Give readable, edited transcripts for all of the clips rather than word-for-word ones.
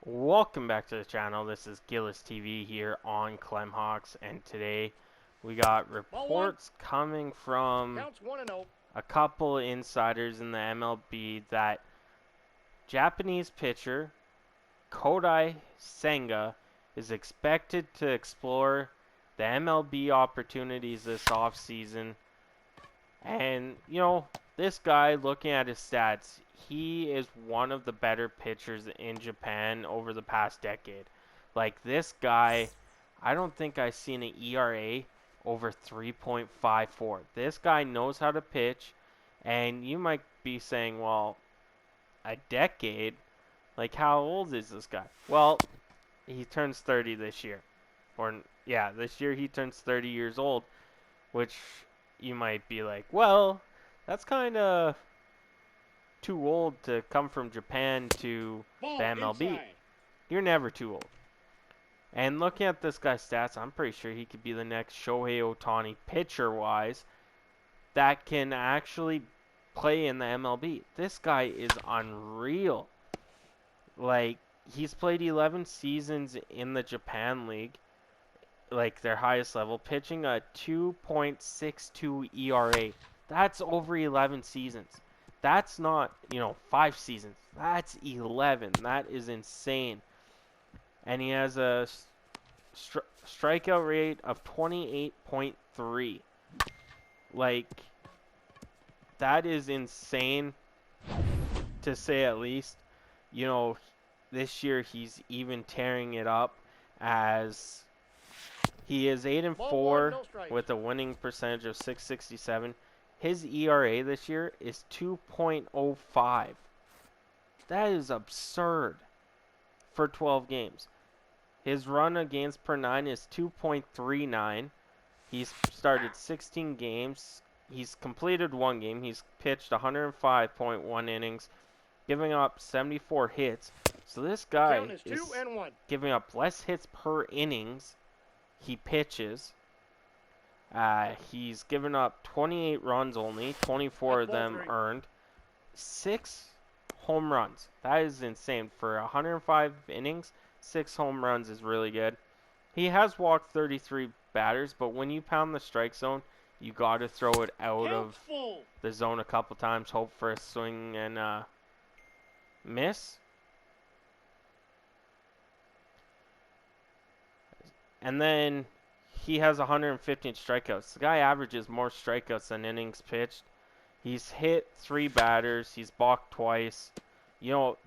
Welcome back to the channel. This is Gilles TV here on Clemhawks, and today we got reports coming from a couple insiders in the MLB that Japanese pitcher Kodai Senga is expected to explore the MLB opportunities this offseason. And, this guy, looking at his stats, he is one of the better pitchers in Japan over the past decade. Like, this guy, I don't think I've seen an ERA over 3.54. This guy knows how to pitch, and you might be saying, well, a decade? Like, how old is this guy? Well, he turns 30 this year. This year he turns 30 years old, which you might be like, well, that's kind of too old to come from Japan to the MLB. You're never too old. And looking at this guy's stats, I'm pretty sure he could be the next Shohei Ohtani pitcher-wise that can actually play in the MLB. This guy is unreal. Like, he's played 11 seasons in the Japan League, like their highest level, pitching a 2.62 ERA. That's over 11 seasons. That's not, 5 seasons. That's 11. That is insane. And he has a strikeout rate of 28.3. Like, that is insane, to say at least. This year he's even tearing it up, as he is 8-4 with a winning percentage of .667. His ERA this year is 2.05. That is absurd for 12 games. His run against per 9 is 2.39. He's started 16 games. He's completed 1 game. He's pitched 105.1 innings, giving up 74 hits. So this guy is giving up less hits per innings he pitches. He's given up 28 runs only, 24 of them earned, 6 home runs. That is insane. For 105 innings, 6 home runs is really good. He has walked 33 batters, but when you pound the strike zone, you got to throw it out of the zone a couple times, hope for a swing and miss. And then he has 115 strikeouts. The guy averages more strikeouts than innings pitched. He's hit 3 batters. He's balked twice.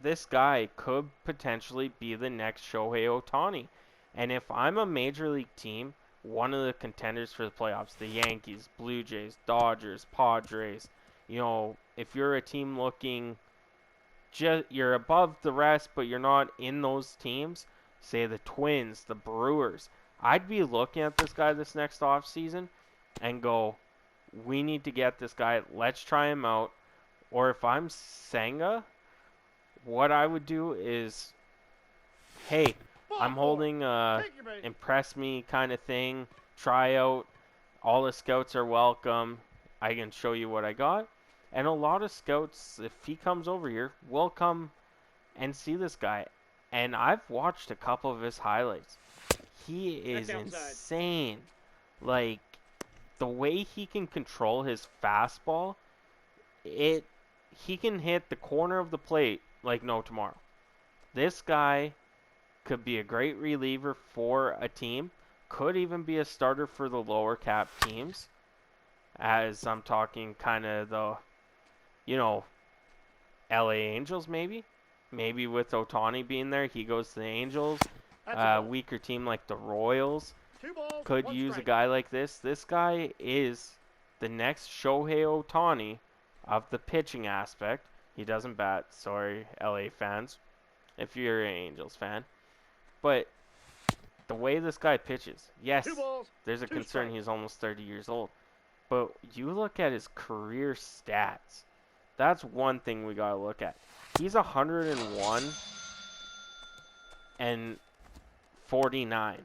This guy could potentially be the next Shohei Ohtani. And if I'm a major league team, one of the contenders for the playoffs, the Yankees, Blue Jays, Dodgers, Padres, if you're a team looking, you're above the rest, but you're not in those teams, say the Twins, the Brewers, I'd be looking at this guy this next offseason and go, we need to get this guy. Let's try him out. Or if I'm Senga, what I would do is, hey, I'm holding a impress me kind of thing, tryout. All the scouts are welcome. I can show you what I got. And a lot of scouts, if he comes over here, will come and see this guy. And I've watched a couple of his highlights. He is insane. Like, the way he can control his fastball, he can hit the corner of the plate like no tomorrow. This guy could be a great reliever for a team. Could even be a starter for the lower cap teams. As I'm talking kind of the, LA Angels maybe. Maybe with Ohtani being there, he goes to the Angels. Weaker team like the Royals could use a guy like this. This guy is the next Shohei Ohtani of the pitching aspect. He doesn't bat. Sorry, LA fans, if you're an Angels fan. But the way this guy pitches, yes, there's a concern he's almost 30 years old. But you look at his career stats. That's one thing we got to look at. He's 101 and 49.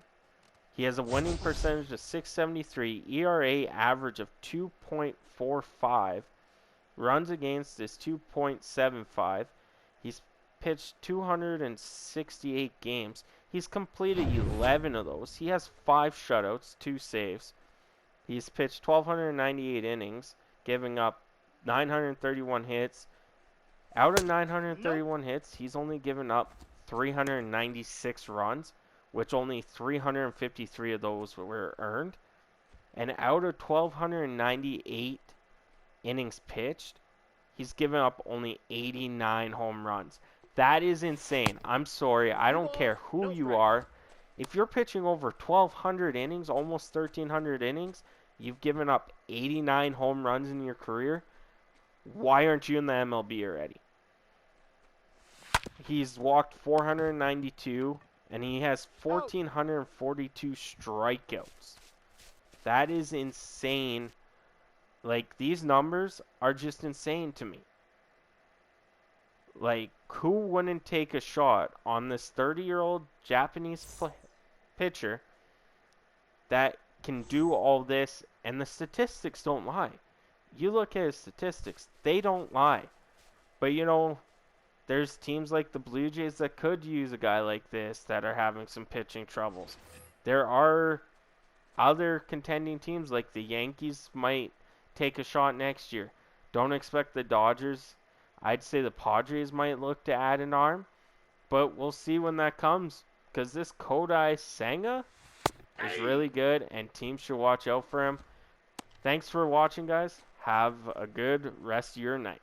He has a winning percentage of .673, ERA average of 2.45, runs against is 2.75. He's pitched 268 games. He's completed 11 of those. He has 5 shutouts, 2 saves. He's pitched 1,298 innings, giving up 931 hits. Out of 931 hits, he's only given up 396 runs, which only 353 of those were earned. And out of 1,298 innings pitched, he's given up only 89 home runs. That is insane. I'm sorry. I don't care who you are. If you're pitching over 1,200 innings, almost 1,300 innings, you've given up 89 home runs in your career. Why aren't you in the MLB already? He's walked 492, and he has 1,442 strikeouts. That is insane. Like, these numbers are just insane to me. Like, who wouldn't take a shot on this 30-year-old Japanese pitcher that can do all this? And the statistics don't lie. You look at his statistics, they don't lie. But, you know, there's teams like the Blue Jays that could use a guy like this that are having some pitching troubles. There are other contending teams like the Yankees might take a shot next year. Don't expect the Dodgers. I'd say the Padres might look to add an arm, but we'll see when that comes, because this Kodai Senga is really good, and teams should watch out for him. Thanks for watching, guys. Have a good rest of your night.